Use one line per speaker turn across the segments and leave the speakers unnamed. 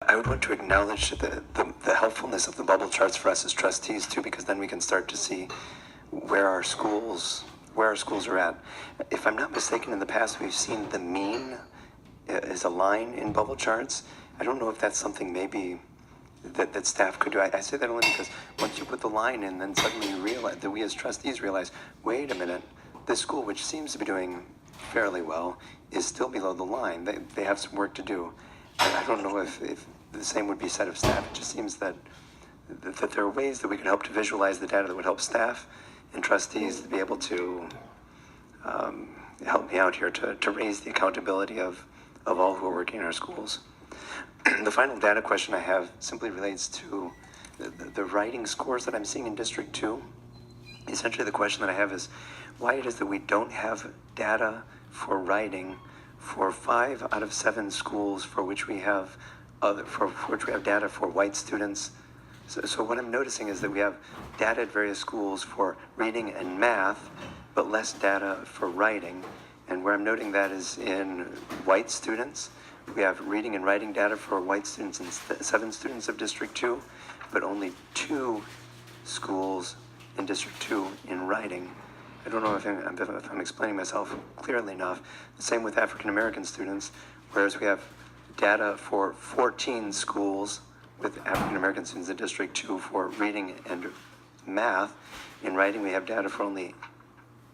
I would want to acknowledge the helpfulness of the bubble charts for us as trustees too, because then we can start to see where our schools are at. If I'm not mistaken, in the past we've seen the mean as a line in bubble charts. I don't know if that's something maybe that staff could do. I say that only because once you put the line in, then suddenly you realize that we as trustees realize, wait a minute, this school, which seems to be doing fairly well, is still below the line. They have some work to do. And I don't know if the same would be said of staff. It just seems that there are ways that we could help to visualize the data that would help staff and trustees to be able to help me out here to raise the accountability of all who are working in our schools. The final data question I have simply relates to the writing scores that I'm seeing in District 2. Essentially, the question that I have is why it is that we don't have data for writing for 5 out of 7 schools for which we have data for white students. So what I'm noticing is that we have data at various schools for reading and math, but less data for writing. And where I'm noting that is in white students. We have reading and writing data for white students and 7 students of District 2, but only 2 schools in District 2 in writing. I don't know if I'm explaining myself clearly enough. The same with African American students, whereas we have data for 14 schools with African American students in District 2 for reading and math. In writing, we have data for only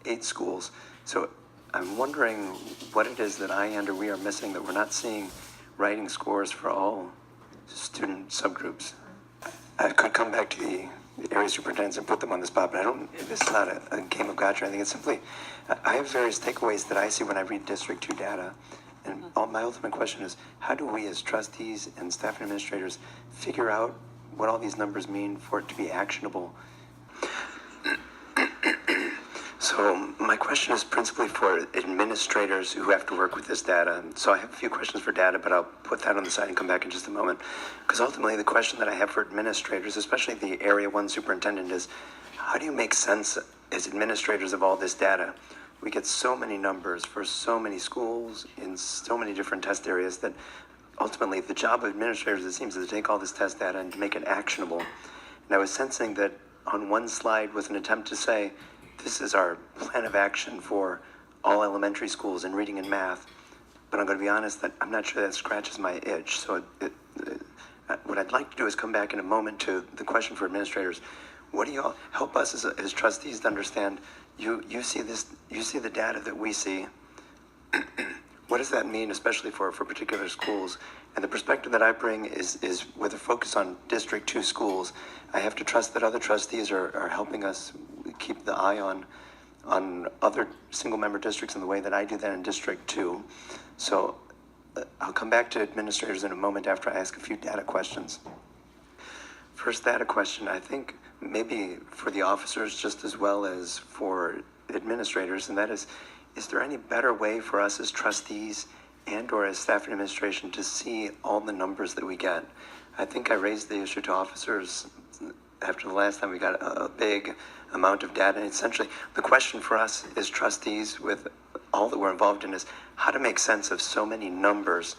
8 schools. So I'm wondering what it is that we are missing, that we're not seeing writing scores for all student subgroups. I could come back to the area superintendents and put them on the spot, but this is not a game of gotcha. I think it's simply, I have various takeaways that I see when I read District 2 data. And my ultimate question is, how do we as trustees and staff and administrators figure out what all these numbers mean for it to be actionable? So my question is principally for administrators who have to work with this data. So I have a few questions for data, but I'll put that on the side and come back in just a moment. Because ultimately the question that I have for administrators, especially the Area 1 superintendent, is how do you make sense as administrators of all this data? We get so many numbers for so many schools in so many different test areas that ultimately the job of administrators, it seems, is to take all this test data and to make it actionable. And I was sensing that on one slide was an attempt to say, this is our plan of action for all elementary schools in reading and math. But I'm going to be honest that I'm not sure that scratches my itch. So what I'd like to do is come back in a moment to the question for administrators. What do y'all help us as trustees to understand? You see the data that we see. What does that mean, especially for particular schools? And the perspective that I bring is with a focus on District 2 schools. I have to trust that other trustees are helping us keep the eye on other single-member districts in the way that I do that in District 2. So I'll come back to administrators in a moment after I ask a few data questions. First data question, I think maybe for the officers just as well as for administrators, and that is there any better way for us as trustees and or as staff and administration to see all the numbers that we get? I think I raised the issue to officers after the last time we got a big amount of data. And essentially, the question for us as trustees with all that we're involved in is how to make sense of so many numbers.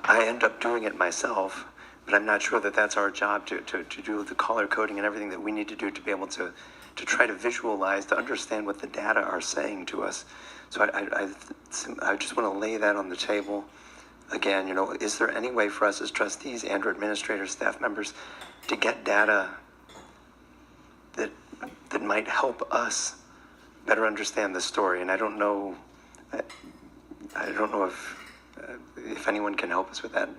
I end up doing it myself, but I'm not sure that that's our job to do the color coding and everything that we need to do to be able to try to visualize, to understand what the data are saying to us. So I just want to lay that on the table. Again, is there any way for us as trustees and or administrators, staff members, to get data that might help us better understand the story? And I don't know if anyone can help us with that.